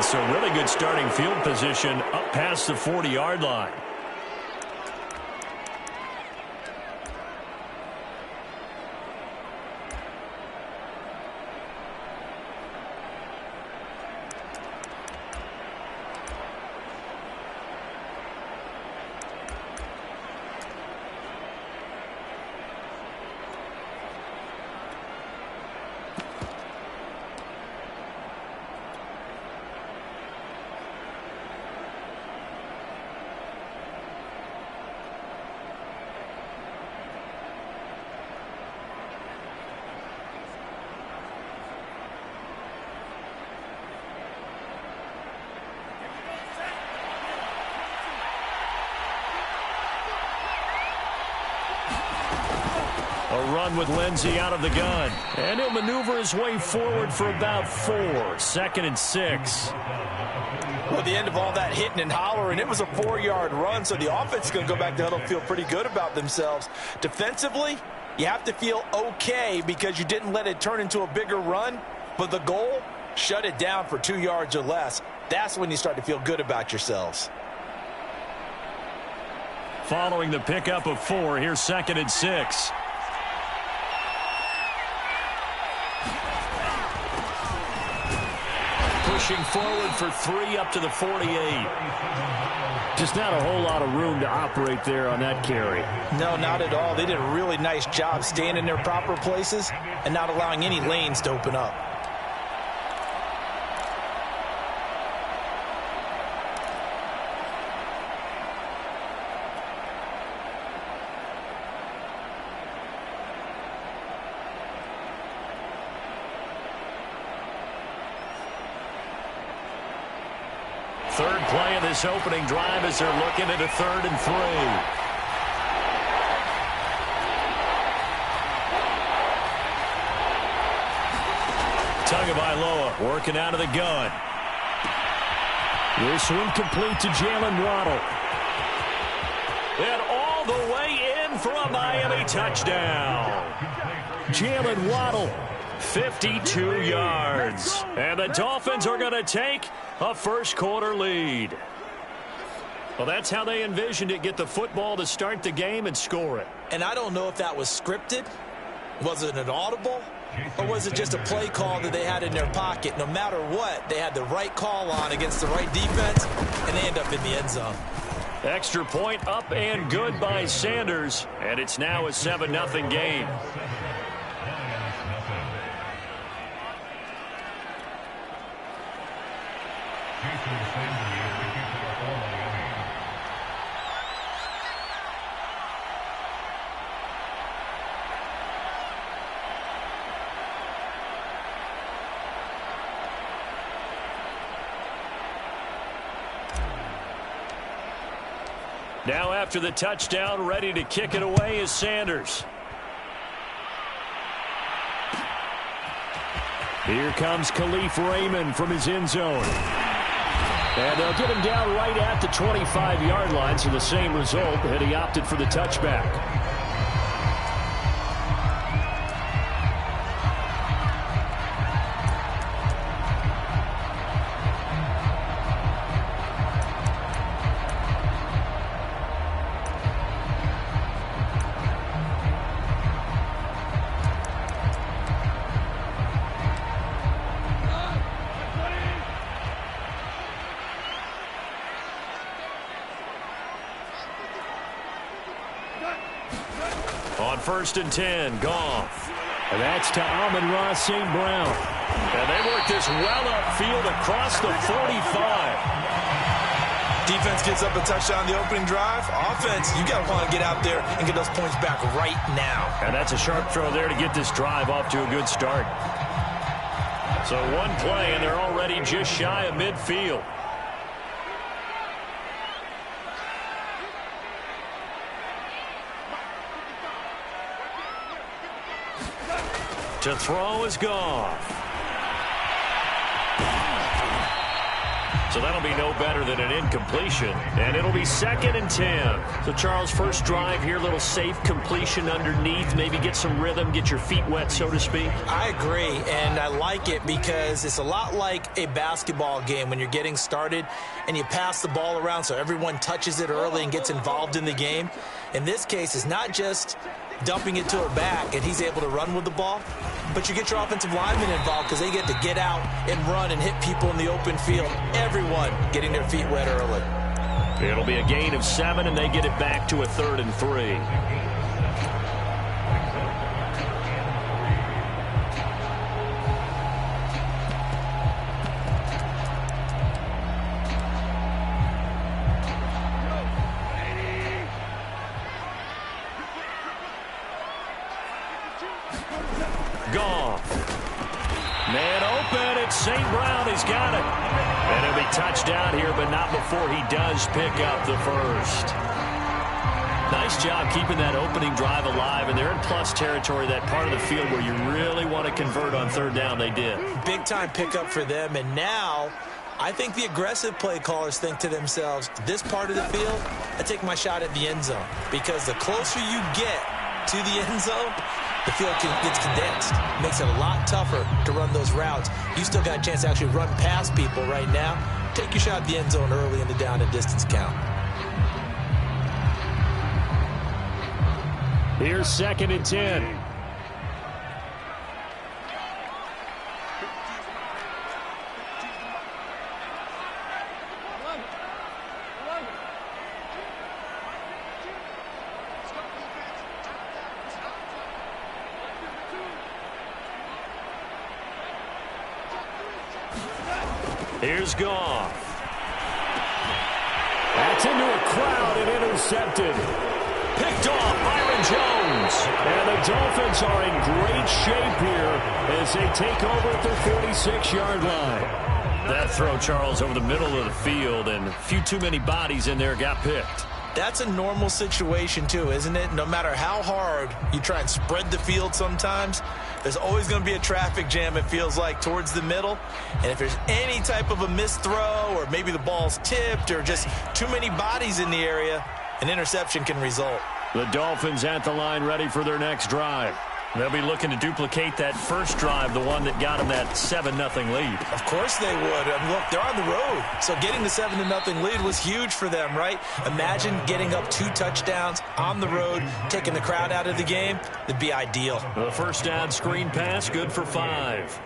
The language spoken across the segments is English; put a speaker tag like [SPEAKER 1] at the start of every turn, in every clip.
[SPEAKER 1] So really good starting field position up past the 40-yard line. A run with Lindsey out of the gun. And he'll maneuver his way forward for about 4. 2nd and 6.
[SPEAKER 2] Well, at the end of all that hitting and hollering, it was a 4-yard run, so the offense is going to go back to huddle, feel pretty good about themselves. Defensively, you have to feel okay because you didn't let it turn into a bigger run, but the goal, shut it down for 2 yards or less. That's when you start to feel good about yourselves.
[SPEAKER 1] Following the pickup of 4, here's 2nd and 6. Pushing forward for 3 up to the 48. Just not a whole lot of room to operate there on that carry.
[SPEAKER 2] No, not at all. They did a really nice job staying in their proper places and not allowing any lanes to open up.
[SPEAKER 1] Third play of this opening drive as they're looking at a 3rd and 3. Tagovailoa working out of the gun. This one complete to Jalen Waddle. And all the way in for a Miami touchdown. Jalen Waddle, 52 yards. And the Dolphins are going to take a first-quarter lead. Well, that's how they envisioned it. Get the football to start the game and score it.
[SPEAKER 2] And I don't know if that was scripted. Was it an audible? Or was it just a play call that they had in their pocket? No matter what, they had the right call on against the right defense, and they end up in the end zone.
[SPEAKER 1] Extra point up and good by Sanders. And it's now a 7-0 game. Now after the touchdown, ready to kick it away is Sanders. Here comes Khalif Raymond from his end zone. And they'll get him down right at the 25-yard line, so the same result, and he opted for the touchback. On 1st and 10, Goff. And that's to Amon-Ra St. Brown. And they work this well upfield across the 45.
[SPEAKER 2] Defense gets up a touchdown on the opening drive. Offense, you got to want to get out there and get those points back right now.
[SPEAKER 1] And that's a sharp throw there to get this drive off to a good start. So one play, and they're already just shy of midfield. To throw is Goff. So that'll be no better than an incompletion. And it'll be 2nd and 10. So, Charles, first drive here, little safe completion underneath. Maybe get some rhythm, get your feet wet, so to speak.
[SPEAKER 2] I agree, and I like it because it's a lot like a basketball game when you're getting started and you pass the ball around so everyone touches it early and gets involved in the game. In this case, it's not just dumping it to a back and he's able to run with the ball, but you get your offensive linemen involved because they get to get out and run and hit people in the open field. Everyone getting their feet wet early.
[SPEAKER 1] It'll be a gain of 7, and they get it back to a 3rd and 3. Man open, it's St. Brown. He's got it. And it'll be touchdown here, but not before he does pick up the first. Nice job keeping that opening drive alive, and they're in plus territory, that part of the field where you really want to convert on 3rd down. They did. Big-time pickup for them, and now I think the aggressive play callers think to themselves, this part of the field, I take my shot at the end zone, because the closer you get to the end zone, the field gets condensed. Makes it a lot tougher to run those routes. You still got a chance to actually run past people right now. Take your shot at the end zone early in the down and distance count. Here's 2nd and 10. Here's Goff. That's into a crowd and intercepted. Picked off Byron Jones. And the Dolphins are in great shape here as they take over at their 46-yard line. That throw, Charles, over the middle of the field, and a few too many bodies in there got picked.
[SPEAKER 2] That's a normal situation, too, isn't it? No matter how hard you try and spread the field sometimes, there's always going to be a traffic jam, it feels like, towards the middle. And if there's any type of a missed throw, or maybe the ball's tipped, or just too many bodies in the area, an interception can result.
[SPEAKER 1] The Dolphins at the line ready for their next drive. They'll be looking to duplicate that first drive, the one that got them that 7-0 lead.
[SPEAKER 2] Of course they would. Look, they're on the road. So getting the 7-0 lead was huge for them, right? Imagine getting up 2 touchdowns on the road, taking the crowd out of the game. That'd be ideal.
[SPEAKER 1] The first down screen pass, good for 5.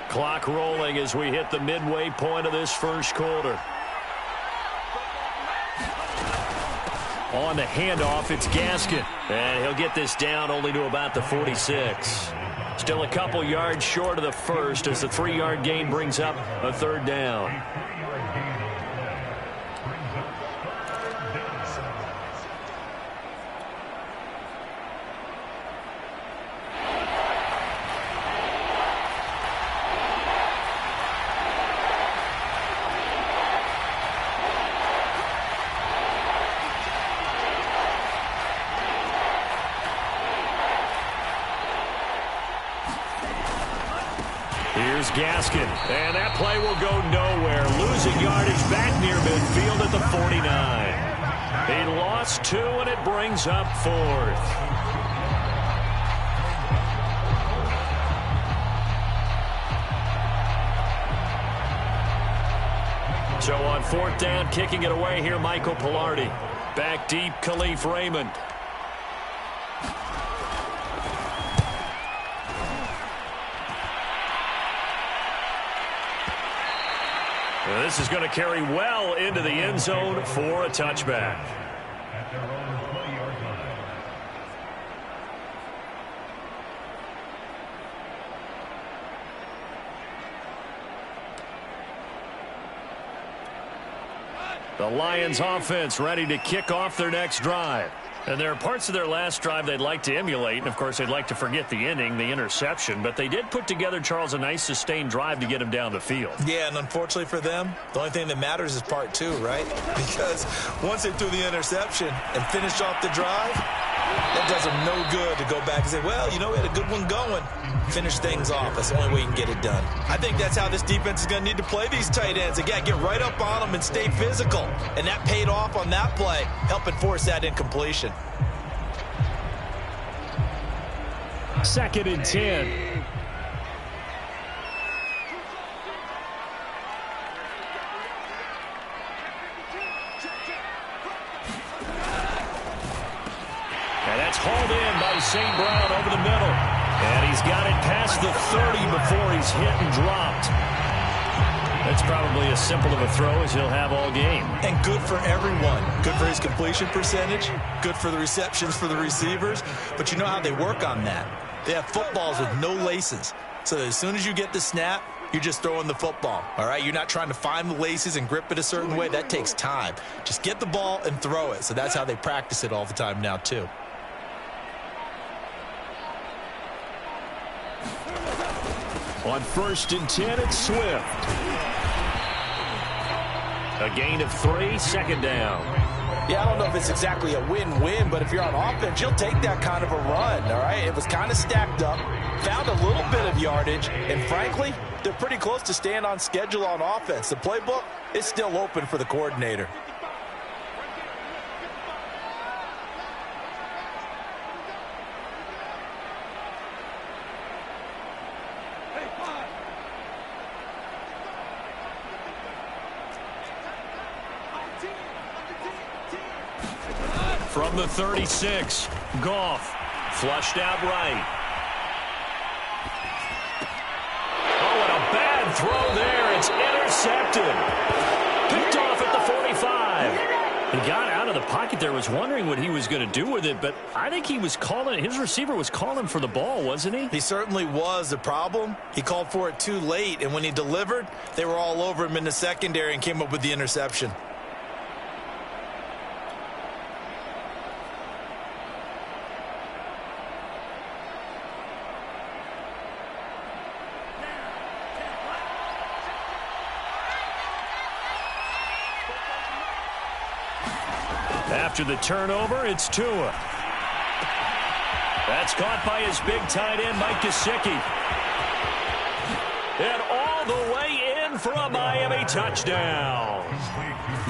[SPEAKER 1] Clock rolling as we hit the midway point of this first quarter. On the handoff, it's Gaskin. And he'll get this down only to about the 46. Still a couple yards short of the first as the 3-yard gain brings up a 3rd down. Here's Gaskin, and that play will go nowhere. Losing yardage back near midfield at the 49. He lost 2, and it brings up 4th. So on 4th down, kicking it away here, Michael Pilardi. Back deep, Khalif Raymond. This is going to carry well into the end zone for a touchback. The Lions offense ready to kick off their next drive. And there are parts of their last drive they'd like to emulate, and of course they'd like to forget the inning, the interception, but they did put together, Charles, a nice sustained drive to get them down the field.
[SPEAKER 2] Yeah, and unfortunately for them, the only thing that matters is part 2, right? Because once they threw the interception and finished off the drive, That does them no good to go back and say, well, you know, we had a good one going. Finish things off. That's the only way you can get it done. I think that's how this defense is going to need to play these tight ends. Again, get right up on them and stay physical. And that paid off on that play, helping force that incompletion.
[SPEAKER 1] 2nd and 10. And that's hauled in by St. Brown over the middle. And he's got it past the 30 before he's hit and dropped. That's probably as simple of a throw as he'll have all game.
[SPEAKER 2] And good for everyone. Good for his completion percentage. Good for the receptions for the receivers. But you know how they work on that. They have footballs with no laces. So as soon as you get the snap, you're just throwing the football. All right? You're not trying to find the laces and grip it a certain way. That takes time. Just get the ball and throw it. So that's how they practice it all the time now, too.
[SPEAKER 1] On 1st and 10, it's Swift. A gain of 3, 2nd down.
[SPEAKER 2] Yeah, I don't know if it's exactly a win-win, but if you're on offense, you'll take that kind of a run, all right? It was kind of stacked up, found a little bit of yardage, and frankly, they're pretty close to staying on schedule on offense. The playbook is still open for the coordinator.
[SPEAKER 1] From the 36, Goff flushed out right. Oh, and a bad throw there. It's intercepted. Picked off at the 45. He got out of the pocket there, was wondering what he was going to do with it, but I think he was calling, his receiver was calling for the ball, wasn't he?
[SPEAKER 2] He certainly was. The problem, he called for it too late, and when he delivered, they were all over him in the secondary and came up with the interception.
[SPEAKER 1] After the turnover, it's Tua. That's caught by his big tight end, Mike Gesicki. And all the way in for a Miami touchdown.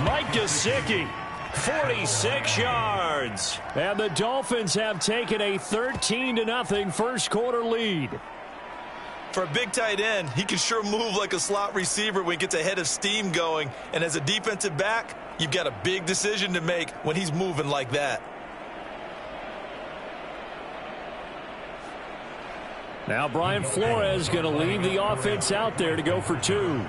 [SPEAKER 1] Mike Gesicki, 46 yards. And the Dolphins have taken a 13-0 first quarter lead.
[SPEAKER 2] For a big tight end, he can sure move like a slot receiver when he gets a head of steam going. And as a defensive back, you've got a big decision to make when he's moving like that.
[SPEAKER 1] Now Brian Flores going to leave the offense out there to go for 2.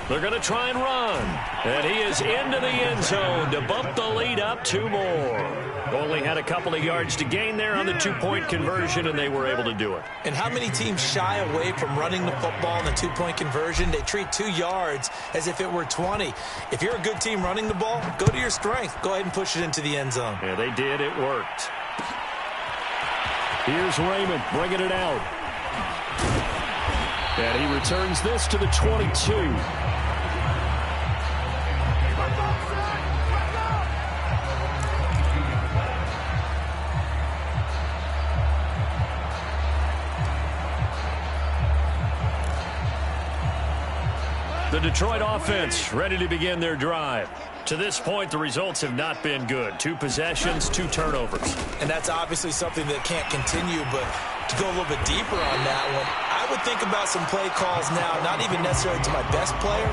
[SPEAKER 1] They're going to try and run. And he is into the end zone to bump the lead up 2 more. Only had a couple of yards to gain there on the 2-point conversion, and they were able to do it.
[SPEAKER 2] And how many teams shy away from running the football in the 2-point conversion? They treat 2 yards as if it were 20. If you're a good team running the ball, go to your strength. Go ahead and push it into the end zone.
[SPEAKER 1] Yeah, they did. It worked. Here's Raymond bringing it out. And he returns this to the 22. The Detroit offense ready to begin their drive. To this point, the results have not been good. 2 possessions, 2 turnovers.
[SPEAKER 2] And that's obviously something that can't continue, but to go a little bit deeper on that one, I would think about some play calls now, not even necessarily to my best player,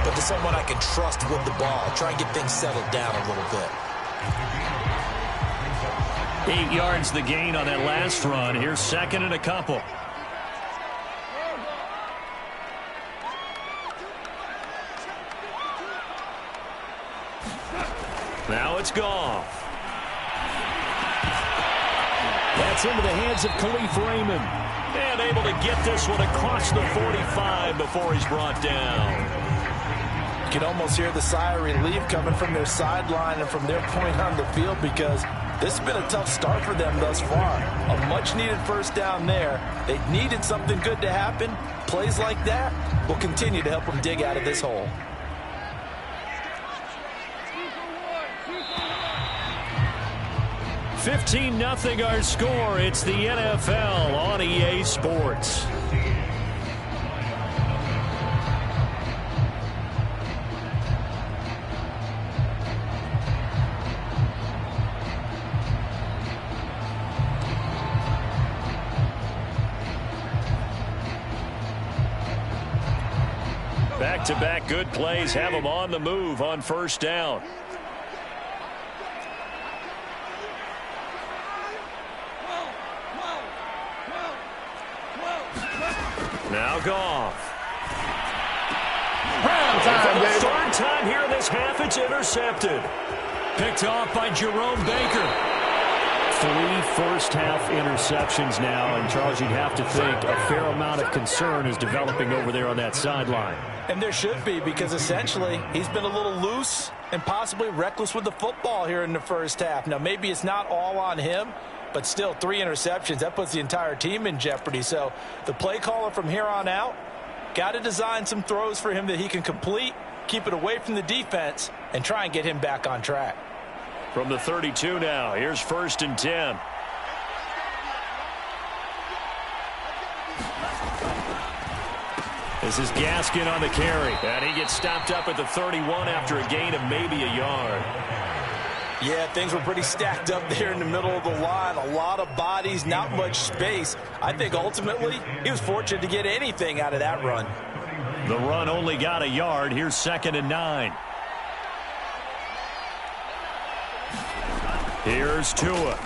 [SPEAKER 2] but to someone I can trust with the ball. Try and get things settled down a little bit.
[SPEAKER 1] 8 yards the gain on that last run. Here's 2nd and a couple. Now it's Goff. That's into the hands of Khalif Raymond. And able to get this one across the 45 before he's brought down.
[SPEAKER 2] You can almost hear the sigh of relief coming from their sideline and from their point on the field because This has been a tough start for them thus far. A much-needed first down there. They needed something good to happen. Plays like that will continue to help them dig out of this hole.
[SPEAKER 1] $15-0 our score. It's the NFL on EA Sports. Back-to-back good plays have them on the move on first down. Now Goff. For the third time here in this half, it's intercepted. Picked off by Jerome Baker. 3 first-half interceptions now, and Charles, you'd have to think a fair amount of concern is developing over there on that sideline.
[SPEAKER 2] And there should be, because essentially he's been a little loose and possibly reckless with the football here in the first half. Now, maybe it's not all on him, but still 3 interceptions. That puts the entire team in jeopardy. So the play caller from here on out got to design some throws for him that he can complete, keep it away from the defense, and try and get him back on track.
[SPEAKER 1] From the 32 now, here's 1st and 10. This is Gaskin on the carry, and he gets stopped up at the 31 after a gain of maybe a yard.
[SPEAKER 2] Yeah, things were pretty stacked up there in the middle of the line. A lot of bodies, not much space. I think ultimately he was fortunate to get anything out of that run.
[SPEAKER 1] The run only got a yard. Here's 2nd and 9. Here's Tua.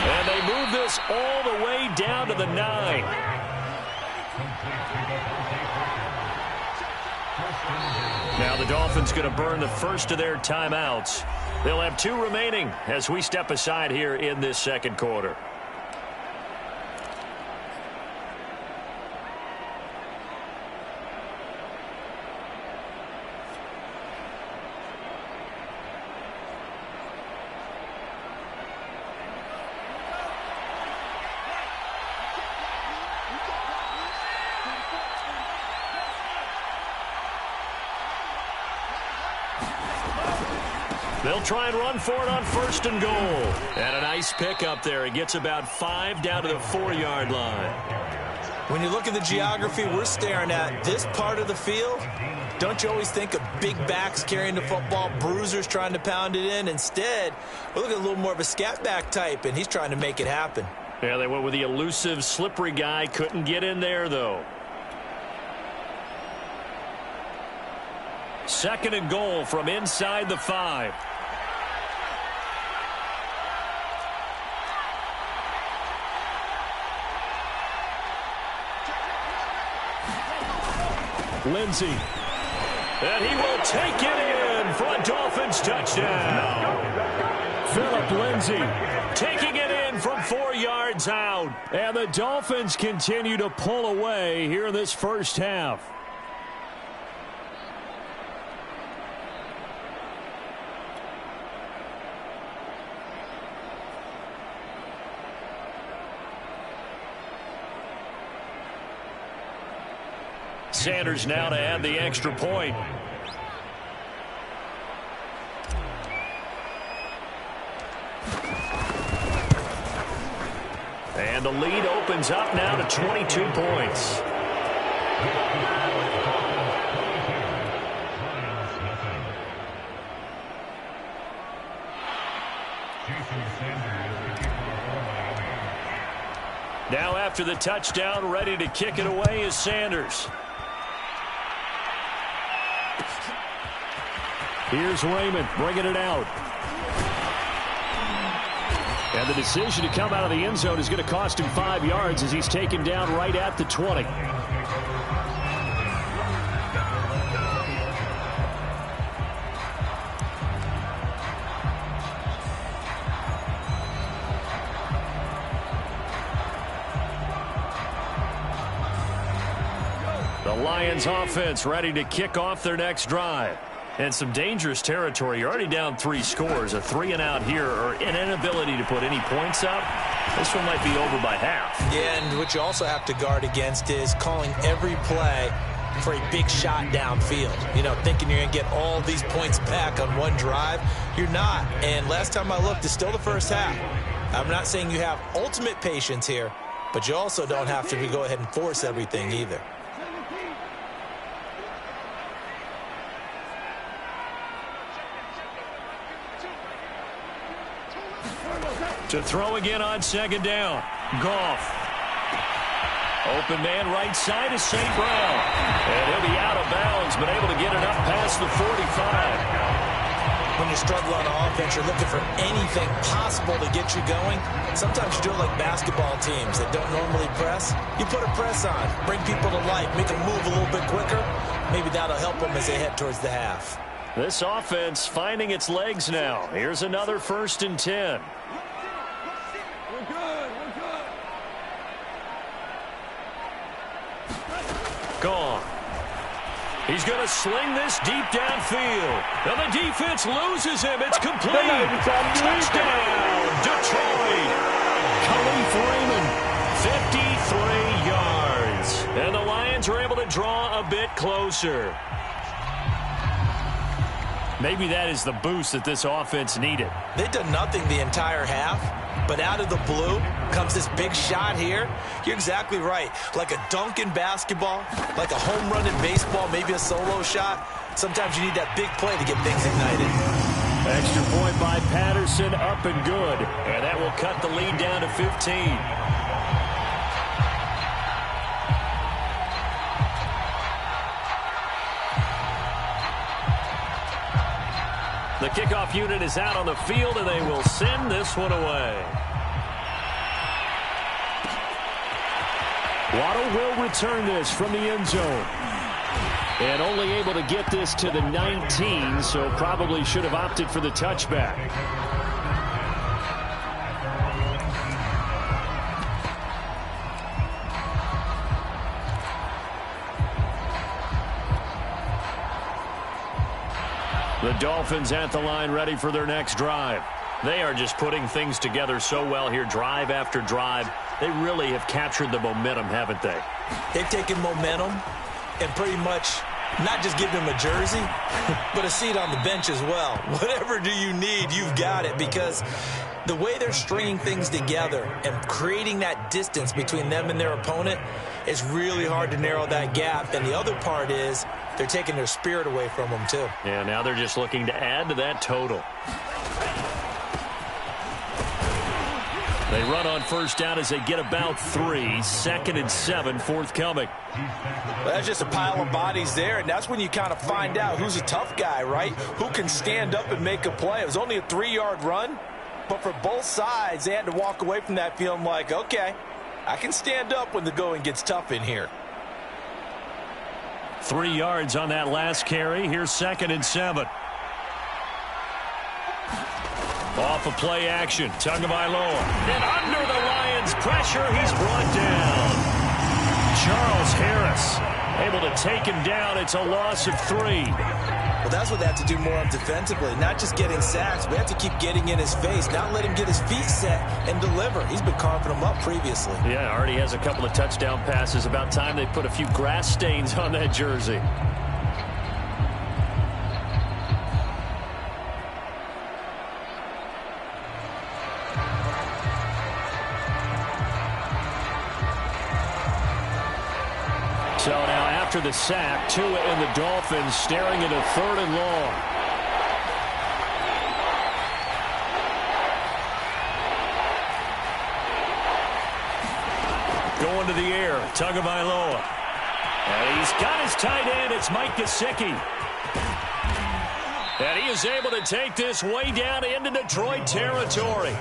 [SPEAKER 1] And they move this all the way down to the 9. Now the Dolphins going to burn the first of their timeouts. They'll have 2 remaining as we step aside here in this second quarter. They'll try and run for it on 1st and goal. And a nice pickup there. He gets about 5 down to the 4-yard line.
[SPEAKER 2] When you look at the geography we're staring at, this part of the field, don't you always think of big backs carrying the football, bruisers trying to pound it in? Instead, we're looking at a little more of a scat back type, and he's trying to make it happen.
[SPEAKER 1] Yeah, they went with the elusive, slippery guy. Couldn't get in there, though. 2nd and goal from inside the 5. Lindsey. And he will take it in for a Dolphins touchdown. Phillip Lindsey taking it in from 4 yards out. And the Dolphins continue to pull away here in this first half. Sanders now to add the extra point. And the lead opens up now to 22 points. Now after the touchdown, ready to kick it away is Sanders. Here's Raymond bringing it out. And the decision to come out of the end zone is going to cost him 5 yards as he's taken down right at the 20. The Lions offense ready to kick off their next drive. And some dangerous territory. You're already down 3 scores. A 3-and-out here, or an inability to put any points up. This one might be over by half.
[SPEAKER 2] Yeah, and what you also have to guard against is calling every play for a big shot downfield. You know, thinking you're going to get all these points back on one drive. You're not. And last time I looked, it's still the first half. I'm not saying you have ultimate patience here, but you also don't have to go ahead and force everything either.
[SPEAKER 1] To throw again on 2nd down. Goff. Open man right side is St. Brown. And he'll be out of bounds, but able to get it up past the 45.
[SPEAKER 2] When you struggle on offense, you're looking for anything possible to get you going. Sometimes you do it like basketball teams that don't normally press. You put a press on, bring people to life, make them move a little bit quicker. Maybe that'll help them as they head towards the half.
[SPEAKER 1] This offense finding its legs now. Here's another 1st and 10. Gone. He's going to sling this deep downfield. Now the defense loses him. It's complete. Touchdown, Detroit. Khalif Raymond, 53 yards. And the Lions are able to draw a bit closer. Maybe that is the boost that this offense needed.
[SPEAKER 2] They've done nothing the entire half, but out of the blue comes this big shot here. You're exactly right. Like a dunk in basketball, like a home run in baseball, maybe a solo shot. Sometimes you need that big play to get things ignited.
[SPEAKER 1] Extra point by Patterson, up and good. And that will cut the lead down to 15. The kickoff unit is out on the field, and they will send this one away. Waddle will return this from the end zone. And only able to get this to the 19, so probably should have opted for the touchback. The Dolphins at the line, ready for their next drive. They are just putting things together so well here, drive after drive. They really have captured the momentum, haven't they?
[SPEAKER 2] They've taken momentum and pretty much not just given them a jersey, but a seat on the bench as well. Whatever do you need, you've got it, because the way they're stringing things together and creating that distance between them and their opponent is really hard to narrow that gap. And the other part is they're taking their spirit away from them, too.
[SPEAKER 1] Yeah, now they're just looking to add to that total. They run on 1st down as they get about 3. 2nd and 7 forthcoming.
[SPEAKER 2] Well, that's just a pile of bodies there, and that's when you kind of find out who's a tough guy, right? Who can stand up and make a play. It was only a 3-yard run, but for both sides, they had to walk away from that feeling like, okay, I can stand up when the going gets tough in here.
[SPEAKER 1] 3 yards on that last carry. Here's 2nd and 7. Off of play action, Tagovailoa. And under the Lions' pressure, he's brought down. Charles Harris able to take him down. It's a loss of 3.
[SPEAKER 2] Well, that's what they have to do more of defensively, not just getting sacks. We have to keep getting in his face, not let him get his feet set and deliver. He's been carving them up previously.
[SPEAKER 1] Yeah, already has a couple of touchdown passes. About time they put a few grass stains on that jersey. So now after the sack, Tua and the Dolphins staring at a 3rd and long. Going to the air, Tagovailoa. And he's got his tight end. It's Mike Gesicki. And he is able to take this way down into Detroit territory.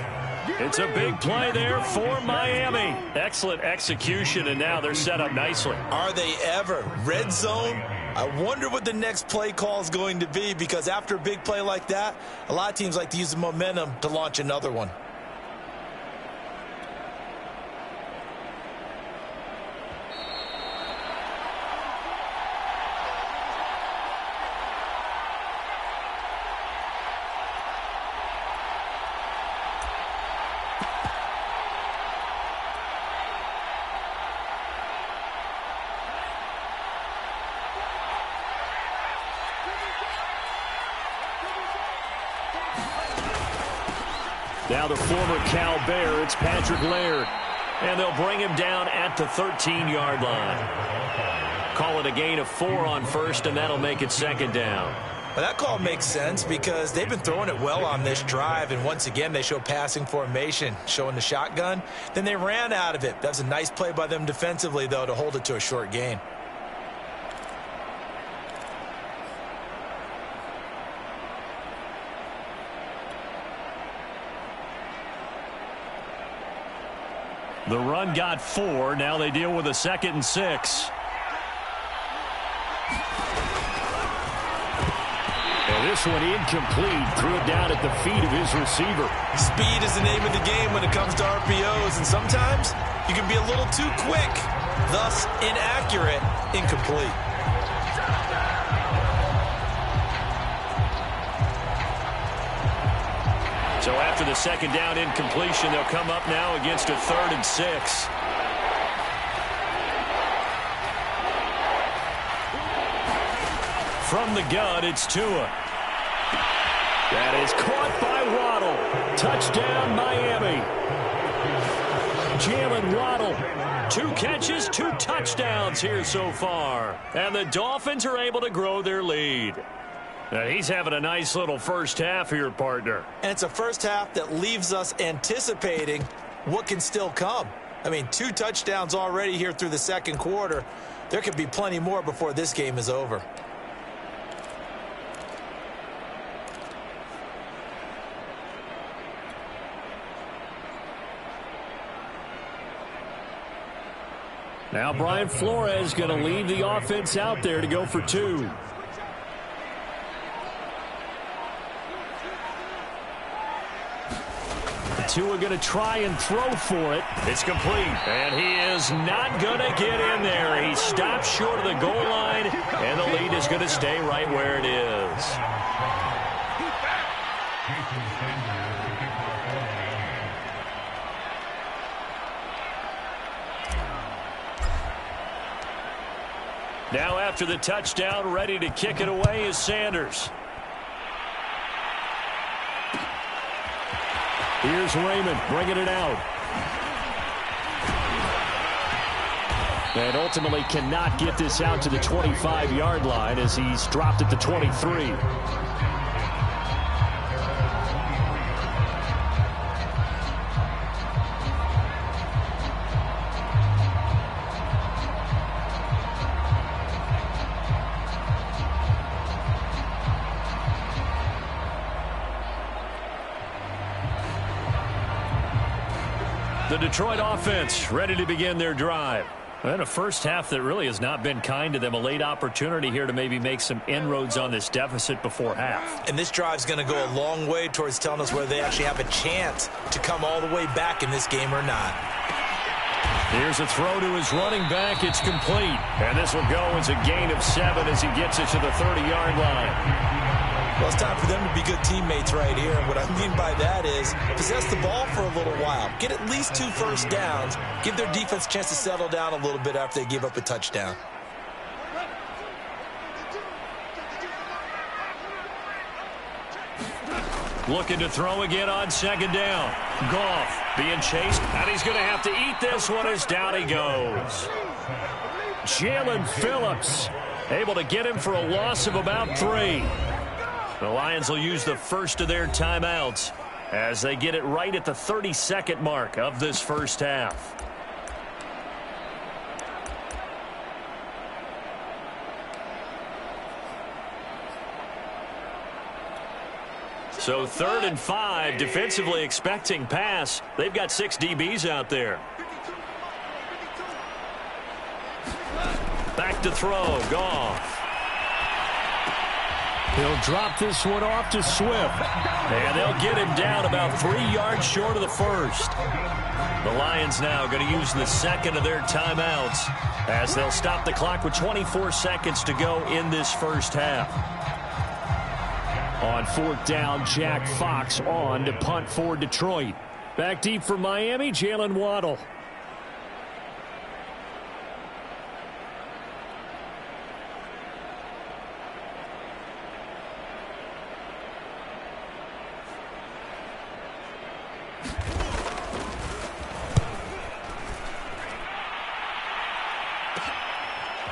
[SPEAKER 1] It's a big play there for Miami. Excellent execution, and now they're set up nicely.
[SPEAKER 2] Are they ever? Red zone? I wonder what the next play call is going to be, because after a big play like that, a lot of teams like to use the momentum to launch another one.
[SPEAKER 1] Now the former Cal Bear, it's Patrick Laird. And they'll bring him down at the 13-yard line. Call it a gain of 4 on first, and that'll make it second down.
[SPEAKER 2] Well, that call makes sense because they've been throwing it well on this drive, and once again they show passing formation, showing the shotgun. Then they ran out of it. That was a nice play by them defensively, though, to hold it to a short gain.
[SPEAKER 1] The run got 4. Now they deal with a 2nd and 6. And this one incomplete. Threw it down at the feet of his receiver.
[SPEAKER 2] Speed is the name of the game when it comes to RPOs, and sometimes you can be a little too quick, thus inaccurate, incomplete.
[SPEAKER 1] So after the 2nd down incompletion, they'll come up now against a 3rd and 6. From the gun, it's Tua. That is caught by Waddle. Touchdown, Miami. Jalen Waddle. 2 catches, 2 touchdowns here so far. And the Dolphins are able to grow their lead. Now he's having a nice little first half here, partner.
[SPEAKER 2] And it's a first half that leaves us anticipating what can still come. I mean, 2 touchdowns already here through the 2nd quarter. There could be plenty more before this game is over.
[SPEAKER 1] Now Brian Flores going to leave the offense out there to go for 2. Tua going to try and throw for it. It's complete. And he is not going to get in there. He stops short of the goal line, and the lead is going to stay right where it is. Now after the touchdown, ready to kick it away is Sanders. Here's Raymond bringing it out. And ultimately cannot get this out to the 25-yard line as he's dropped at the 23. The Detroit offense ready to begin their drive. And a first half that really has not been kind to them. A late opportunity here to maybe make some inroads on this deficit before half.
[SPEAKER 2] And this drive's going to go a long way towards telling us whether they actually have a chance to come all the way back in this game or not.
[SPEAKER 1] Here's a throw to his running back. It's complete. And this will go as a gain of 7 as he gets it to the 30-yard line.
[SPEAKER 2] Well, it's time for them to be good teammates right here. And what I mean by that is possess the ball for a little while. Get at least 2 first downs. Give their defense a chance to settle down a little bit after they give up a touchdown.
[SPEAKER 1] Looking to throw again on 2nd down. Goff being chased, and he's going to have to eat this one as down he goes. Jalen Phillips able to get him for a loss of about 3. The Lions will use the first of their timeouts as they get it right at the 30-second mark of this first half. So 3rd and 5, defensively expecting pass. They've got 6 DBs out there. Back to throw, Goff. He'll drop this one off to Swift. And they'll get him down about 3 yards short of the first. The Lions now going to use the 2nd of their timeouts as they'll stop the clock with 24 seconds to go in this first half. On 4th down, Jack Fox on to punt for Detroit. Back deep for Miami, Jalen Waddle.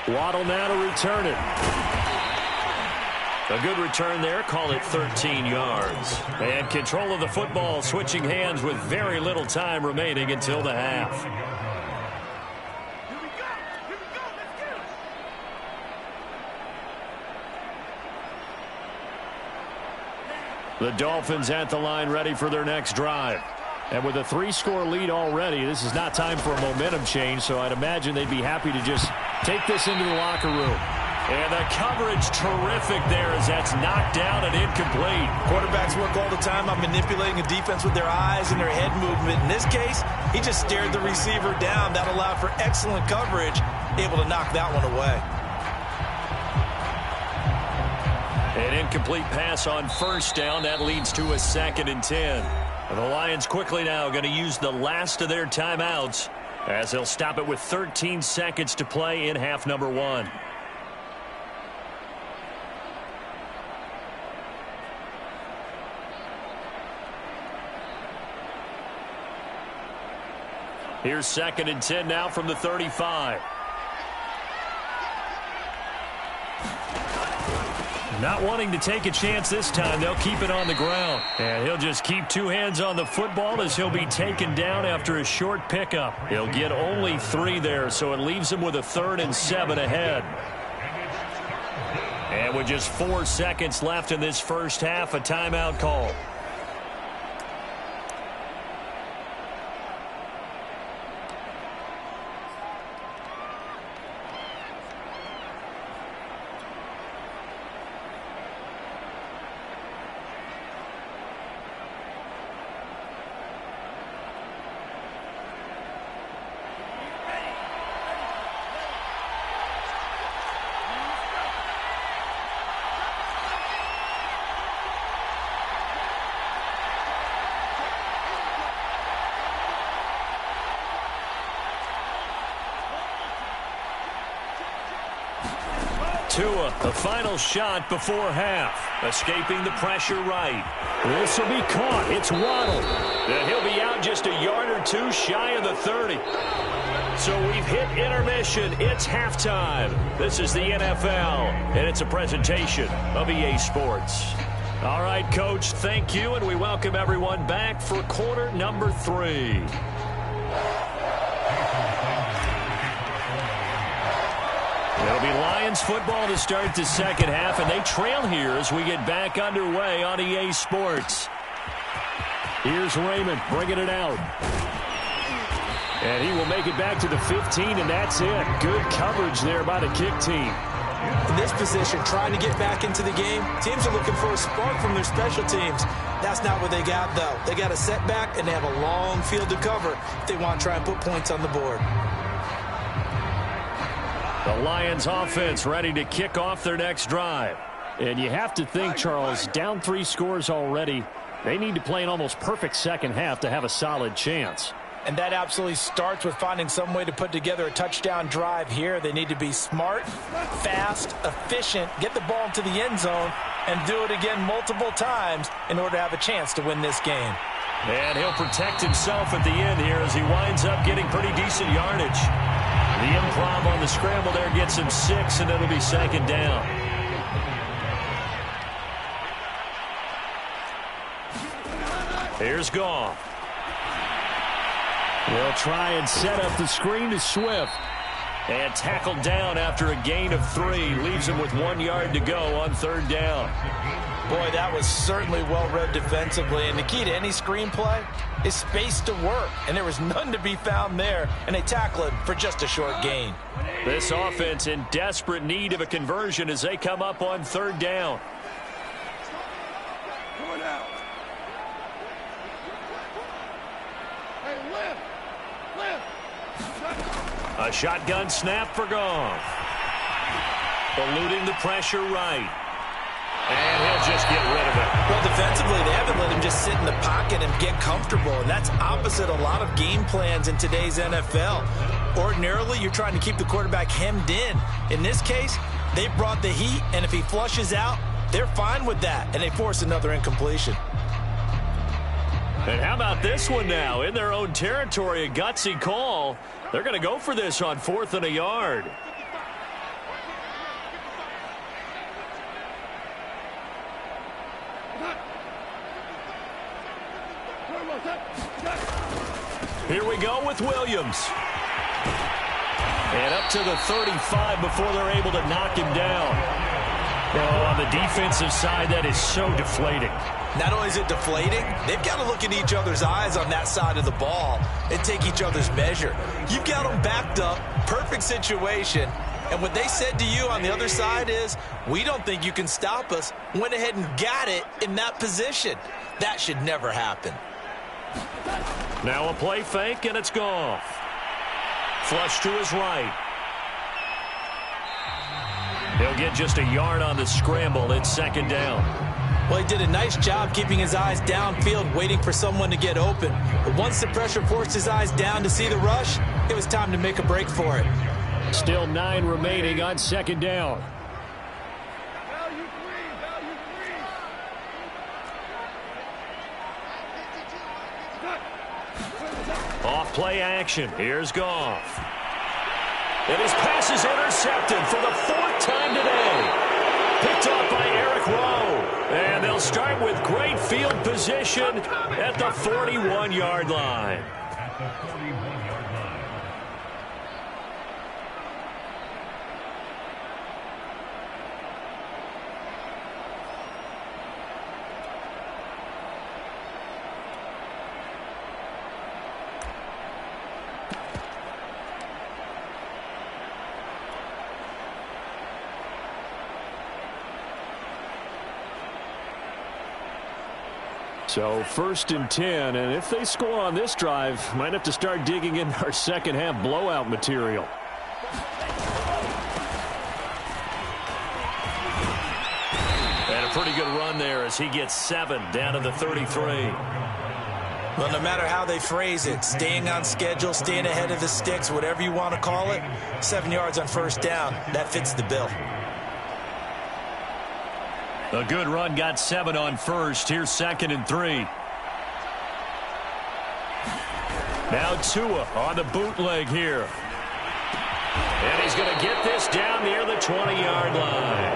[SPEAKER 1] Waddle now to return it. A good return there. Call it 13 yards. And control of the football, switching hands with very little time remaining until the half. The Dolphins at the line ready for their next drive. And with a 3-score lead already, this is not time for a momentum change, so I'd imagine they'd be happy to just take this into the locker room. And the coverage terrific there as that's knocked down and incomplete.
[SPEAKER 2] Quarterbacks work all the time on manipulating a defense with their eyes and their head movement. In this case, he just stared the receiver down. That allowed for excellent coverage, able to knock that one away.
[SPEAKER 1] An incomplete pass on first down. That leads to a 2nd and 10. The Lions quickly now going to use the last of their timeouts as they'll stop it with 13 seconds to play in half number 1. Here's 2nd and 10 now from the 35. Not wanting to take a chance this time, they'll keep it on the ground. And he'll just keep 2 hands on the football as he'll be taken down after a short pickup. He'll get only 3 there, so it leaves him with a 3rd and 7 ahead. And with just 4 seconds left in this first half, a timeout call. Tua, the final shot before half. Escaping the pressure right. This will be caught. It's Waddle. And he'll be out just a yard or 2 shy of the 30. So we've hit intermission. It's halftime. This is the NFL, and it's a presentation of EA Sports. All right, Coach, thank you, and we welcome everyone back for quarter number 3. It'll be Lions football to start the second half, and they trail here as we get back underway on EA Sports. Here's Raymond bringing it out. And he will make it back to the 15, and that's it. Good coverage there by the kick team.
[SPEAKER 2] In this position, trying to get back into the game, teams are looking for a spark from their special teams. That's not what they got, though. They got a setback, and they have a long field to cover if they want to try and put points on the board.
[SPEAKER 1] The Lions offense ready to kick off their next drive. And you have to think, Charles, down 3 scores already. They need to play an almost perfect second half to have a solid chance.
[SPEAKER 2] And that absolutely starts with finding some way to put together a touchdown drive here. They need to be smart, fast, efficient, get the ball into the end zone, and do it again multiple times in order to have a chance to win this game.
[SPEAKER 1] And he'll protect himself at the end here as he winds up getting pretty decent yardage. The improv on the scramble there gets him 6, and it'll be second down. Here's Goff. They'll try and set up the screen to Swift. And tackled down after a gain of 3. Leaves him with 1 yard to go on 3rd down.
[SPEAKER 2] Boy, that was certainly well-read defensively. And the key to any screenplay is space to work. And there was none to be found there. And they tackle him for just a short gain.
[SPEAKER 1] This offense in desperate need of a conversion as they come up on 3rd down. A shotgun snap for Goff. Eluding the pressure right. And he'll just get rid of it.
[SPEAKER 2] Well, defensively, they haven't let him just sit in the pocket and get comfortable, and that's opposite a lot of game plans in today's NFL. Ordinarily, you're trying to keep the quarterback hemmed in. In this case, they brought the heat, and if he flushes out, they're fine with that, and they force another incompletion.
[SPEAKER 1] And how about this one now? In their own territory, a gutsy call. They're going to go for this on 4th and a yard. Here we go with Williams. And up to the 35 before they're able to knock him down. Oh, on the defensive side, that is so deflating.
[SPEAKER 2] Not only is it deflating, they've got to look in each other's eyes on that side of the ball and take each other's measure. You've got them backed up, perfect situation, and what they said to you on the other side is, we don't think you can stop us. Went ahead and got it in that position. That should never happen.
[SPEAKER 1] Now a play fake, and it's Goff. Flush to his right. He'll get just a yard on the scramble. It's 2nd down.
[SPEAKER 2] Well, he did a nice job keeping his eyes downfield, waiting for someone to get open. But once the pressure forced his eyes down to see the rush, it was time to make a break for it.
[SPEAKER 1] Still 9 remaining on 2nd down. Off play action. Here's Goff. And his pass is intercepted for the 4th time today. Picked off by Eric Rowe. And they'll start with great field position at the 41-yard line. So 1st and 10, and if they score on this drive, might have to start digging in our second half blowout material. And a pretty good run there as he gets 7 down to the 33.
[SPEAKER 2] Well, no matter how they phrase it, staying on schedule, staying ahead of the sticks, whatever you want to call it, 7 yards on 1st down, that fits the bill.
[SPEAKER 1] A good run got 7 on 1st. Here's 2nd and 3. Now Tua on the bootleg here. And he's going to get this down near the 20-yard line.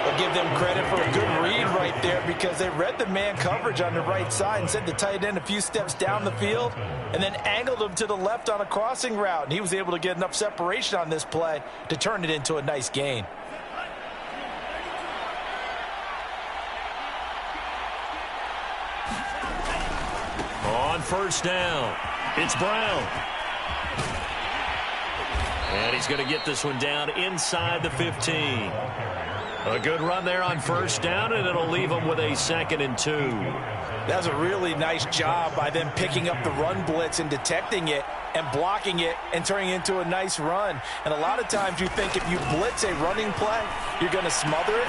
[SPEAKER 2] I'll give them credit for a good read right there because they read the man coverage on the right side and sent the tight end a few steps down the field and then angled him to the left on a crossing route. And he was able to get enough separation on this play to turn it into a nice gain.
[SPEAKER 1] On 1st down, it's Brown. And he's going to get this one down inside the 15. A good run there on 1st down, and it'll leave him with a 2nd and 2.
[SPEAKER 2] That's a really nice job by them picking up the run blitz and detecting it and blocking it and turning it into a nice run. And a lot of times you think if you blitz a running play, you're going to smother it.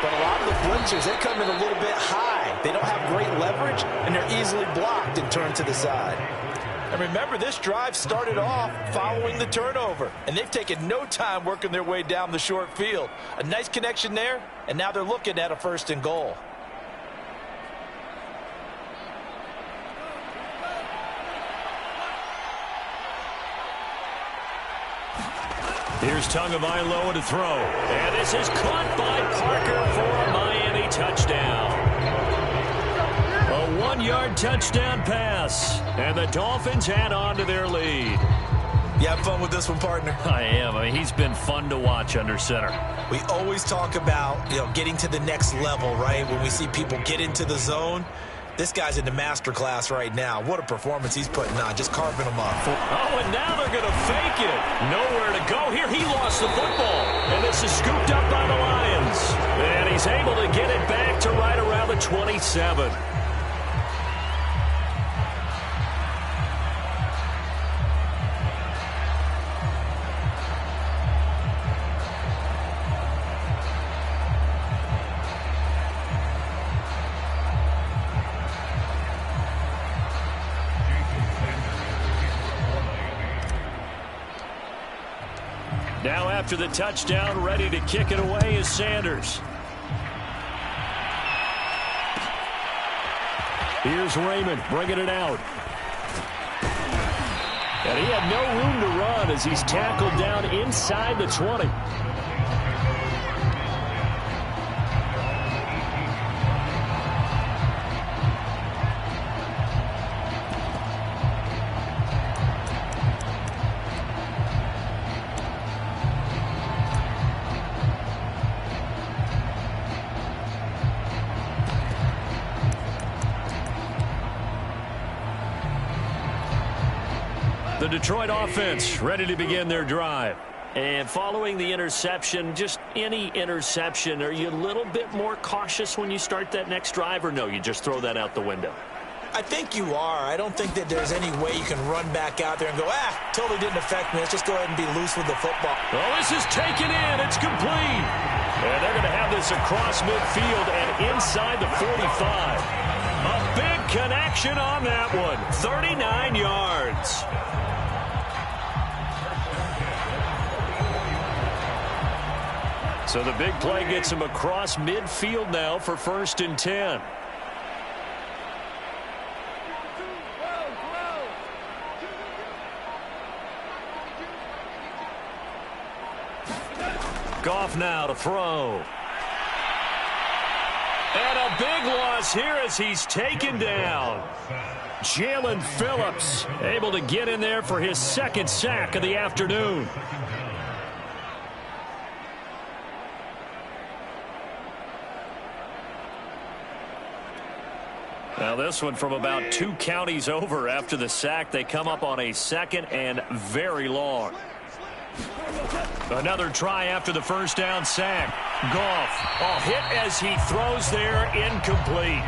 [SPEAKER 2] But a lot of the blitzers, they come in a little bit high. They don't have great leverage, and they're easily blocked and turned to the side. And remember, this drive started off following the turnover, and they've taken no time working their way down the short field. A nice connection there, and now they're looking at a 1st and goal.
[SPEAKER 1] Here's Tagovailoa to throw. And this is caught by Parker for a Miami touchdown. A 1-yard touchdown pass. And the Dolphins add on to their lead.
[SPEAKER 2] You have fun with this one, partner?
[SPEAKER 1] I am. I mean, he's been fun to watch under center.
[SPEAKER 2] We always talk about, getting to the next level, right? When we see people get into the zone. This guy's in the master class right now. What a performance he's putting on, just carving them up.
[SPEAKER 1] Oh, and now they're going to fake it. Nowhere to go. Here he lost the football. And this is scooped up by the Lions. And he's able to get it back to right around the 27. after the touchdown. Ready to kick it away is Sanders. Here's Raymond bringing it out. And he had no room to run as he's tackled down inside the 20. The Detroit offense ready to begin their drive. And following the interception, just any interception, are you a little bit more cautious when you start that next drive, or no, you just throw that out the window?
[SPEAKER 2] I think you are. I don't think that there's any way you can run back out there and go, totally didn't affect me. Let's just go ahead and be loose with the football.
[SPEAKER 1] Oh, this is taken in. It's complete. And they're going to have this across midfield and inside the 45. A big connection on that one. 39 yards. So the big play gets him across midfield now for 1st and 10. Goff now to throw. And a big loss here as he's taken down. Jalen Phillips able to get in there for his 2nd sack of the afternoon. Now this one from about 2 counties over after the sack. They come up on a 2nd and very long. Another try after the 1st down sack. Goff, hit as he throws there, incomplete.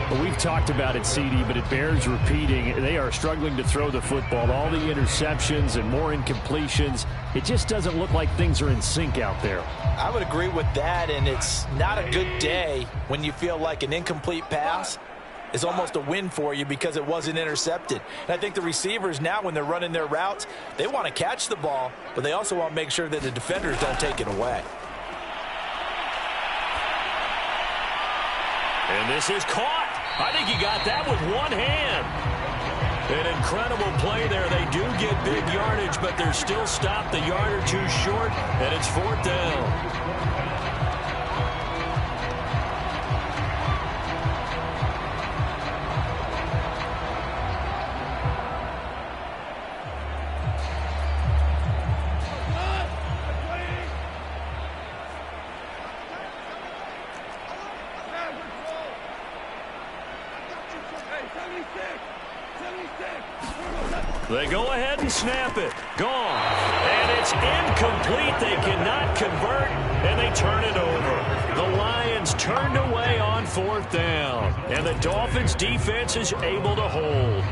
[SPEAKER 3] Well, we've talked about it, CD, but it bears repeating. They are struggling to throw the football. All the interceptions and more incompletions. It just doesn't look like things are in sync out there.
[SPEAKER 2] I would agree with that, and it's not a good day when you feel like an incomplete pass is almost a win for you because it wasn't intercepted. And I think the receivers now, when they're running their routes, they want to catch the ball, but they also want to make sure that the defenders don't take it away.
[SPEAKER 1] And this is caught. I think he got that with one hand. An incredible play there. They do get big yardage, but they're still stopped a yard or 2 short, and it's 4th down. They go ahead and snap it. Gone. And it's incomplete. They cannot convert, and they turn it over. The Lions turned away on 4th down, and the Dolphins' defense is able to hold.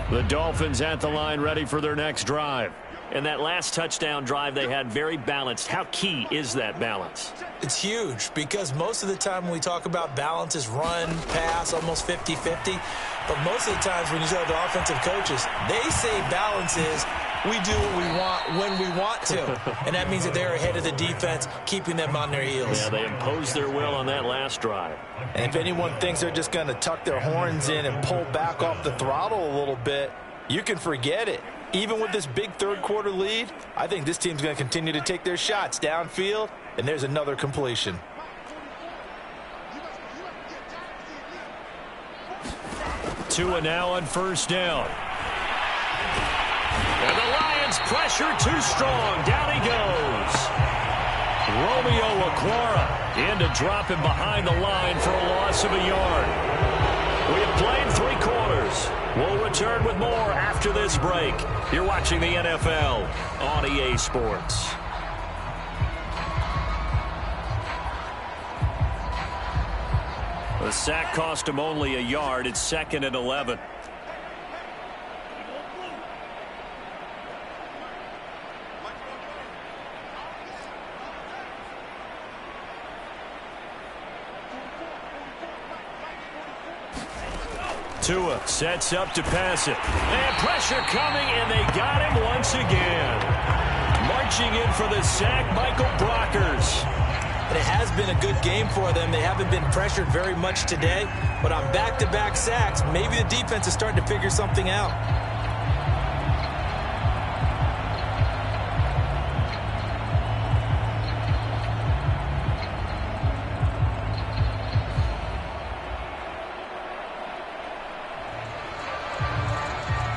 [SPEAKER 1] The Dolphins at the line ready for their next drive. And that last touchdown drive they had very balanced. How key is that balance?
[SPEAKER 2] It's huge because most of the time when we talk about balance is run, pass, almost 50-50. But most of the times when you talk to offensive coaches, they say balance is we do what we want when we want to. And that means that they're ahead of the defense, keeping them on their heels.
[SPEAKER 1] Yeah, they imposed their will on that last drive.
[SPEAKER 2] And if anyone thinks they're just going to tuck their horns in and pull back off the throttle a little bit, you can forget it. Even with this big 3rd quarter lead, I think this team's going to continue to take their shots downfield, and there's another completion.
[SPEAKER 1] Tua now on 1st down. And the Lions pressure too strong. Down he goes. Romeo Okwara in to drop him behind the line for a loss of a yard. We have played 3 quarters. We'll return with more after this break. You're watching the NFL on EA Sports. The sack cost him only a yard. It's 2nd and 11. Tua sets up to pass it. And pressure coming, and they got him once again. Marching in for the sack, Michael Brockers.
[SPEAKER 2] And it has been a good game for them. They haven't been pressured very much today, but on back-to-back sacks, maybe the defense is starting to figure something out.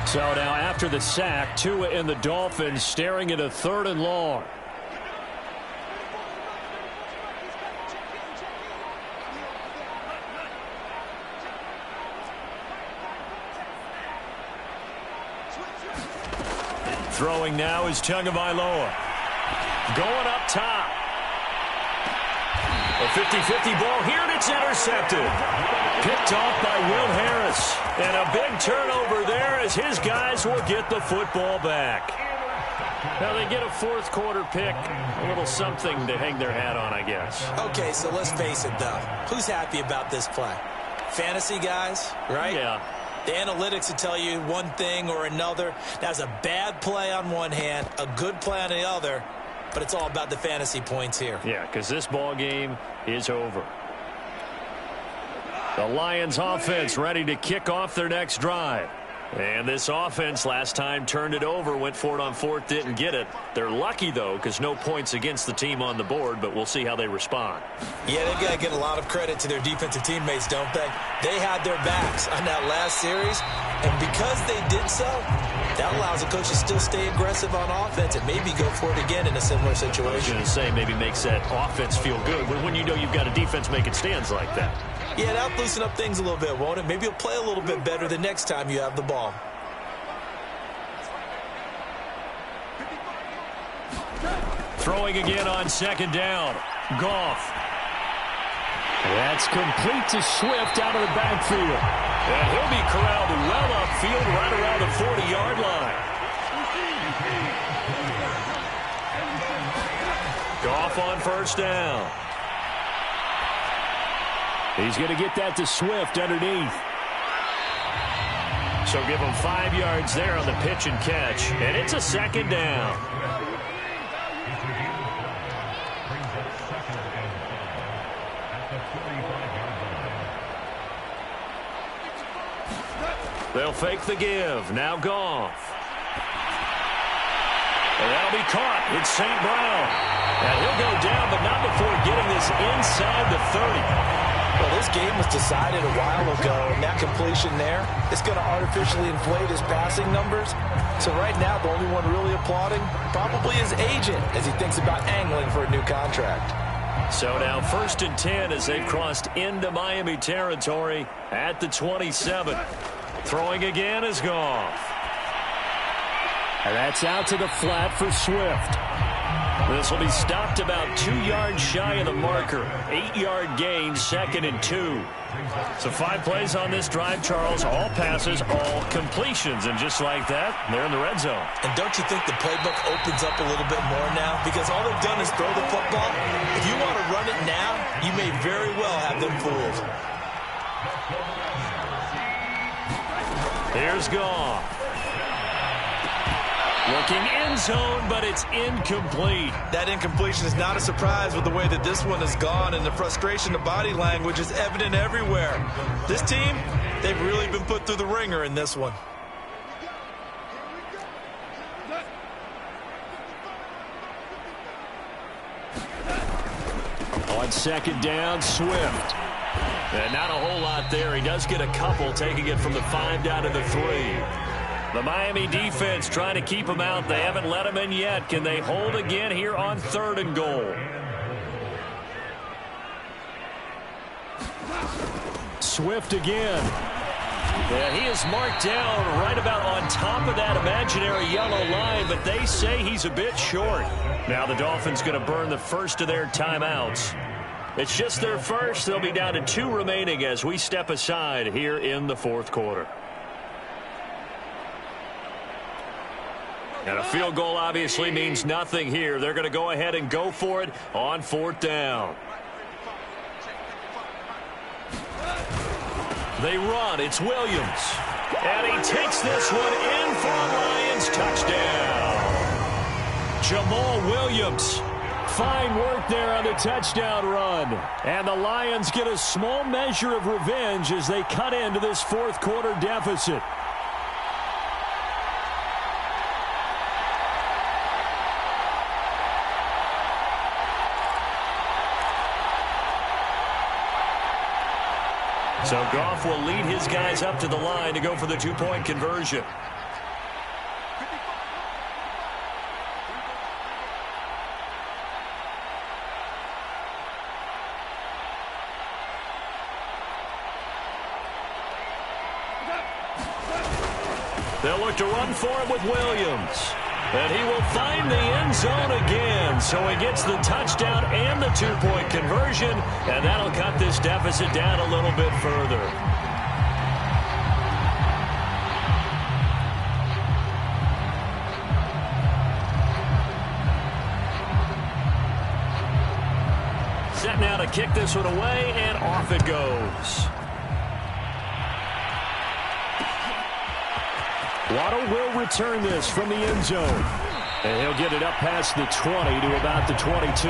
[SPEAKER 3] So now after the sack, Tua and the Dolphins staring at a 3rd and long. Throwing now is Tagovailoa. Going up top.
[SPEAKER 1] A 50-50 ball here, and it's intercepted. Picked off by Will Harris. And a big turnover there as his guys will get the football back.
[SPEAKER 3] Now they get a 4th quarter pick. A little something to hang their hat on, I guess.
[SPEAKER 2] Okay, so let's face it, though. Who's happy about this play? Fantasy guys, right?
[SPEAKER 3] Yeah.
[SPEAKER 2] The analytics will tell you one thing or another. That's a bad play on one hand, a good play on the other, but it's all about the fantasy points here.
[SPEAKER 3] Yeah, because this ball game is over. The Lions offense ready to kick off their next drive. And this offense last time turned it over, went for it on 4th, didn't get it. They're lucky, though, because no points against the team on the board, but we'll see how they respond.
[SPEAKER 2] Yeah, they've got to get a lot of credit to their defensive teammates, don't they? They had their backs on that last series, and because they did so, that allows the coach to still stay aggressive on offense and maybe go for it again in a similar situation.
[SPEAKER 3] I was going to say, maybe makes that offense feel good, but when you know you've got a defense making stands like that.
[SPEAKER 2] Yeah, that'll loosen up things a little bit, won't it? Maybe you'll play a little bit better the next time you have the ball.
[SPEAKER 1] Throwing again on 2nd down. Goff.
[SPEAKER 3] That's complete to Swift out of the backfield.
[SPEAKER 1] And he'll be corralled well upfield right around the 40-yard line. Goff on 1st down.
[SPEAKER 3] He's going to get that to Swift underneath.
[SPEAKER 1] So give him 5 yards there on the pitch and catch. And it's a 2nd down. They'll fake the give. Now Goff. And that'll be caught. It's St. Brown. And he'll go down, but not before getting this inside the 30.
[SPEAKER 2] Well, this game was decided a while ago, and that completion there is going to artificially inflate his passing numbers. So right now, the only one really applauding probably his agent as he thinks about angling for a new contract.
[SPEAKER 1] So now 1st and 10 as they've crossed into Miami territory at the 27. Throwing again is Goff.
[SPEAKER 3] And that's out to the flat for Swift.
[SPEAKER 1] This will be stopped about 2 yards shy of the marker. 8-yard gain, 2nd and 2. So 5 plays on this drive, Charles. All passes, all completions. And just like that, they're in the red zone.
[SPEAKER 2] And don't you think the playbook opens up a little bit more now? Because all they've done is throw the football. If you want to run it now, you may very well have them fooled.
[SPEAKER 1] Here's Goff. Looking end zone, but it's incomplete.
[SPEAKER 2] That incompletion is not a surprise with the way that this one has gone, and the frustration, the body language is evident everywhere. This team, they've really been put through the ringer in this one.
[SPEAKER 1] On 2nd down, Swift. And not a whole lot there. He does get a couple, taking it from the 5 down to the 3. The Miami defense trying to keep him out. They haven't let him in yet. Can they hold again here on 3rd and goal?
[SPEAKER 3] Swift again.
[SPEAKER 1] Yeah, he is marked down right about on top of that imaginary yellow line, but they say he's a bit short. Now the Dolphins going to burn the first of their timeouts. It's just their first. They'll be down to 2 remaining as we step aside here in the 4th quarter. And a field goal obviously means nothing here. They're going to go ahead and go for it on 4th down. They run. It's Williams. And he takes this one in for a Lions touchdown. Jamal Williams. Fine work there on the touchdown run. And the Lions get a small measure of revenge as they cut into this fourth quarter deficit. So Goff will lead his guys up to the line to go for the two-point conversion. They'll look to run for it with Williams. And he will find the end zone again. So he gets the touchdown and the two-point conversion. And that'll cut this deficit down a little bit further. Set now to kick this one away, and off it goes. Waddle will return this from the end zone. And he'll get it up past the 20 to about the 22.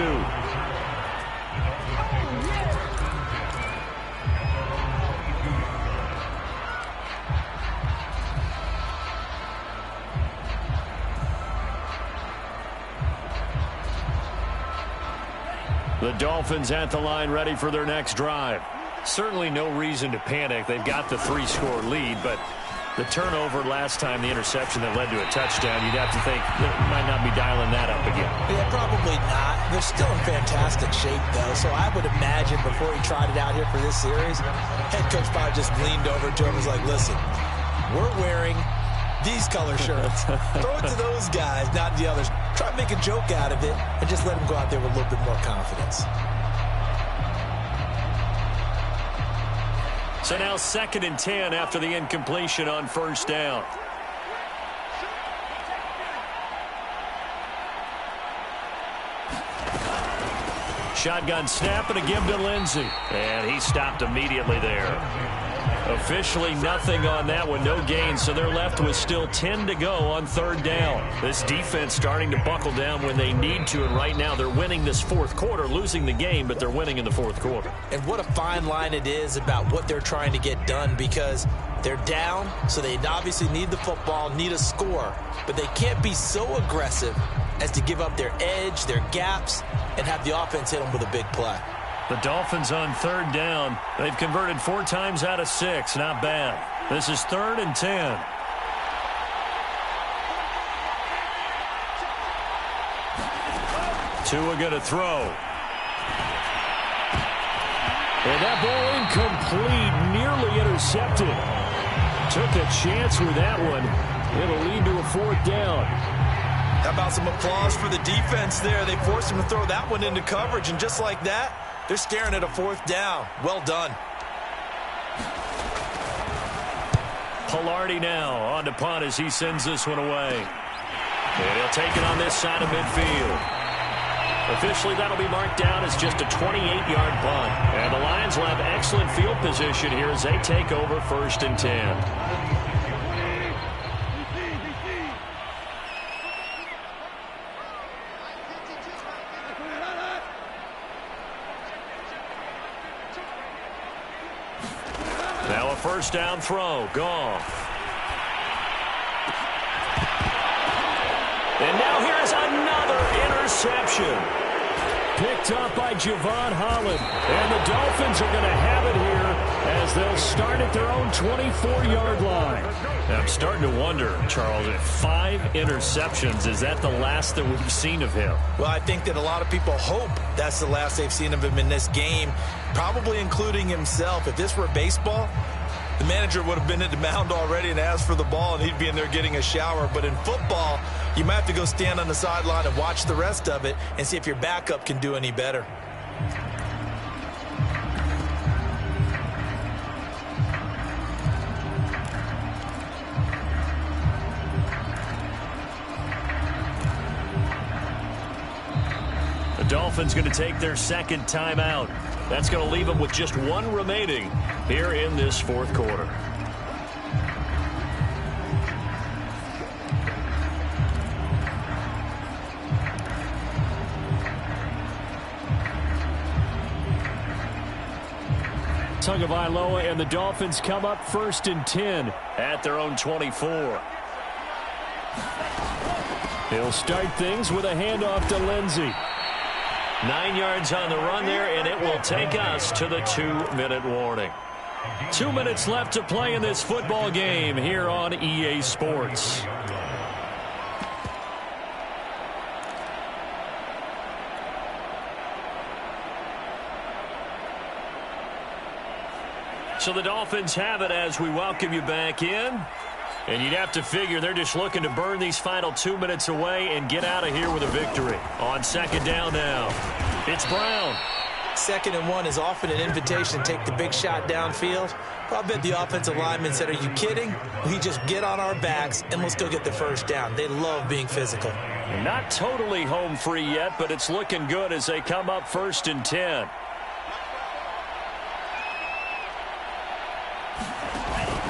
[SPEAKER 1] The Dolphins at the line ready for their next drive. Certainly no reason to panic. They've got the 3-score lead, but the turnover last time, the interception that led to a touchdown, you'd have to think they might not be dialing that up again.
[SPEAKER 2] Yeah, probably not. They're still in fantastic shape, though, so I would imagine before he tried it out here for this series, head coach probably just leaned over to him and was like, listen, we're wearing these color shirts. Throw it to those guys, not the others. Try to make a joke out of it and just let them go out there with a little bit more confidence.
[SPEAKER 1] So now 2nd and 10 after the incompletion on first down. Shotgun snap and a give to Lindsey. And he stopped immediately there. Officially nothing on that one, no gain, so they're left with still 10 to go on 3rd down. This defense starting to buckle down when they need to, and right now they're winning this 4th quarter, losing the game, but they're winning in the 4th quarter.
[SPEAKER 2] And what a fine line it is about what they're trying to get done, because they're down, so they obviously need the football, need a score, but they can't be so aggressive as to give up their edge, their gaps, and have the offense hit them with a big play.
[SPEAKER 1] The Dolphins on 3rd down. They've converted 4 times out of 6. Not bad. This is 3rd and 10. Tua going to throw. And that ball incomplete, nearly intercepted. Took a chance with that one. It'll lead to a 4th down.
[SPEAKER 2] How about some applause for the defense there? They forced him to throw that one into coverage, and just like that, they're staring at a 4th down. Well done.
[SPEAKER 1] Pilardi now on to punt as he sends this one away. And he'll take it on this side of midfield. Officially, that'll be marked down as just a 28-yard punt. And the Lions will have excellent field position here as they take over 1st and 10. Now a 1st down throw. Goff. And now here's another interception. Picked up by Javon Holland. And the Dolphins are going to have it here as they'll start at their own 24-yard line. Now I'm starting to wonder, Charles, if 5 interceptions, is that the last that we've seen of him?
[SPEAKER 2] Well, I think that a lot of people hope that's the last they've seen of him in this game, probably including himself. If this were baseball, the manager would have been at the mound already and asked for the ball, and he'd be in there getting a shower. But in football, you might have to go stand on the sideline and watch the rest of it and see if your backup can do any better. The Dolphins going to take their 2nd timeout. That's going to leave them with just 1 remaining.
[SPEAKER 3] here in this fourth quarter. Tagovailoa and the Dolphins come up 1st and 10 at their own 24. He'll start things with a handoff to Lindsey. 9 yards on the run there, and it will take us to the 2-minute warning. 2 minutes left to play in this football game here on EA Sports. So the Dolphins have it as we welcome you back in. And you'd have to figure they're just looking to burn these final 2 minutes away and get out of here with a victory. On 2nd down now, it's Brown.
[SPEAKER 2] 2nd and 1 is often an invitation to take the big shot downfield. But I bet the offensive lineman said, are you kidding? We just get on our backs and let's go get the 1st down. They love being physical.
[SPEAKER 3] Not totally home free yet, but it's looking good as they come up 1st and 10.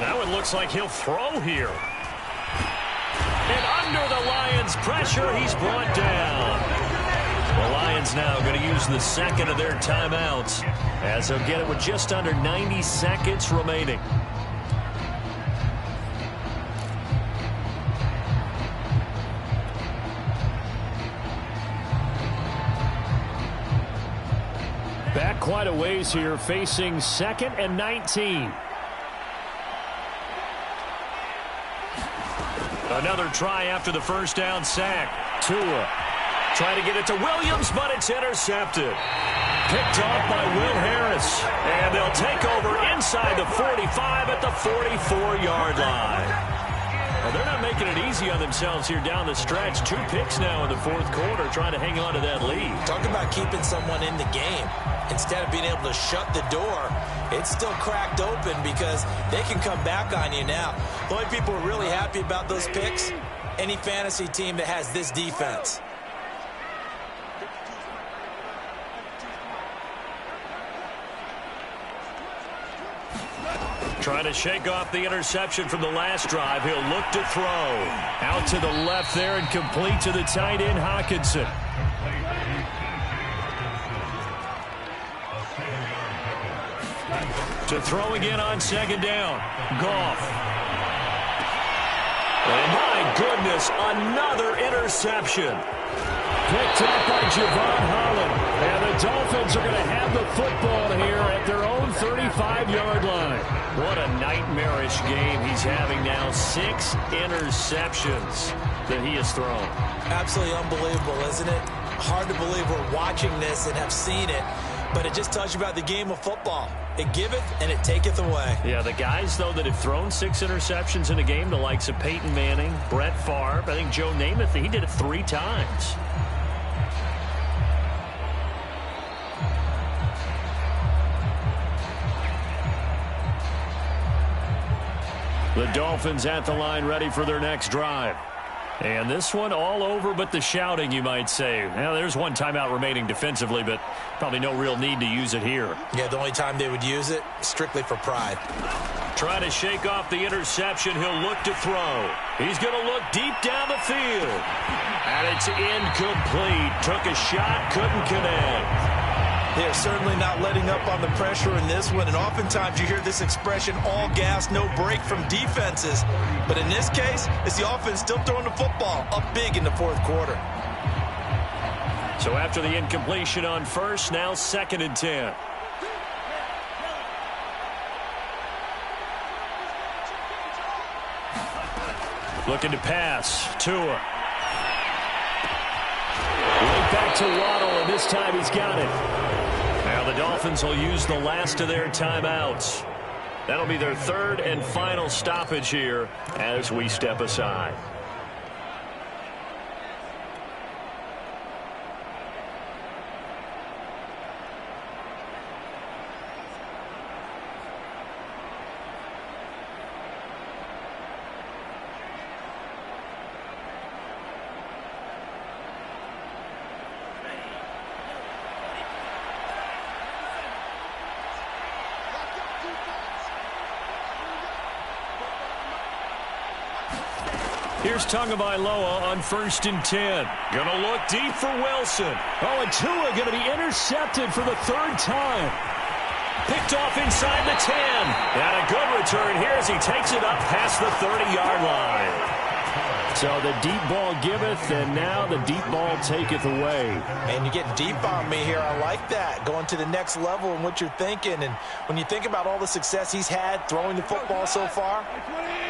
[SPEAKER 3] Now it looks like he'll throw here. And under the Lions' pressure, he's brought down. The Lions now going to use the 2nd of their timeouts as they'll get it with just under 90 seconds remaining. Back quite a ways here, facing 2nd and 19. Another try after the 1st down sack. Tua trying to get it to Williams, but it's intercepted. Picked off by Will Harris. And they'll take over inside the 45 at the 44-yard line. Well, they're not making it easy on themselves here down the stretch. 2 picks now in the 4th quarter, trying to hang on to that lead.
[SPEAKER 2] Talk about keeping someone in the game. Instead of being able to shut the door, it's still cracked open because they can come back on you now. The only people who are really happy about those picks, any fantasy team that has this defense.
[SPEAKER 3] Trying to shake off the interception from the last drive. He'll look to throw. Out to the left there and complete to the tight end, Hockenson. To throw again on 2nd down. Goff. And my goodness, another interception. Picked up by Javon Holland. And the Dolphins are going to have the football here at their own 35-yard line. What a nightmarish game he's having now. 6 interceptions that he has thrown.
[SPEAKER 2] Absolutely unbelievable, isn't it? Hard to believe we're watching this and have seen it. But it just tells you about the game of football. It giveth and it taketh away.
[SPEAKER 3] Yeah, the guys, though, that have thrown 6 interceptions in a game, the likes of Peyton Manning, Brett Favre, I think Joe Namath, he did it 3 times. The Dolphins at the line ready for their next drive. And this one all over but the shouting, you might say. Now, there's one timeout remaining defensively, but probably no real need to use it here.
[SPEAKER 2] Yeah, the only time they would use it, strictly for pride.
[SPEAKER 3] Trying to shake off the interception. He'll look to throw. He's going to look deep down the field. And it's incomplete. Took a shot, couldn't connect.
[SPEAKER 2] They're certainly not letting up on the pressure in this one, and oftentimes you hear this expression, all gas, no break from defenses. But in this case, it's the offense still throwing the football up big in the 4th quarter.
[SPEAKER 3] So after the incompletion on 1st, now 2nd and 10. Looking to pass. Tua. Right back to Waddle, and this time he's got it. Now the Dolphins will use the last of their timeouts. That'll be their 3rd and final stoppage here as we step aside.
[SPEAKER 1] Here's Tagovailoa on 1st and 10. Going to look deep for Wilson. Oh, and Tua going to be intercepted for the 3rd time. Picked off inside the 10. And a good return here as he takes it up past the 30-yard line. So the deep ball giveth, and now the deep ball taketh away.
[SPEAKER 2] And you get deep on me here. I like that. Going to the next level in what you're thinking. And when you think about all the success he's had throwing the football so far,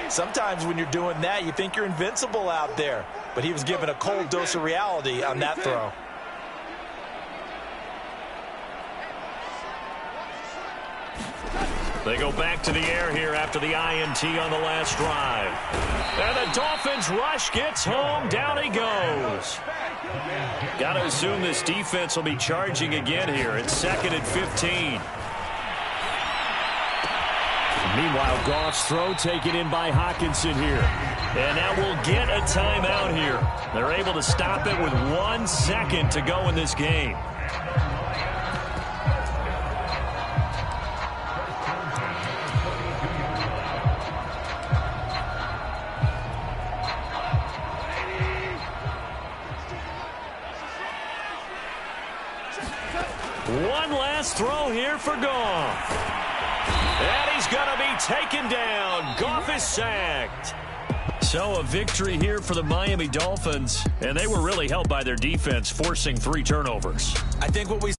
[SPEAKER 2] sometimes when you're doing that, you think you're invincible out there. But he was given a cold dose of reality on that throw.
[SPEAKER 1] They go back to the air here after the INT on the last drive. And the Dolphins rush gets home. Down he goes. Got to assume this defense will be charging again here. It's 2nd and 15. Meanwhile, Goff's throw taken in by Hockenson here. And now we'll get a timeout here. They're able to stop it with 1 second to go in this game. One last throw here for Goff. And he's going to be taken down. Goff is sacked. So a victory here for the Miami Dolphins. And they were really helped by their defense, forcing 3 turnovers.
[SPEAKER 2] I think what we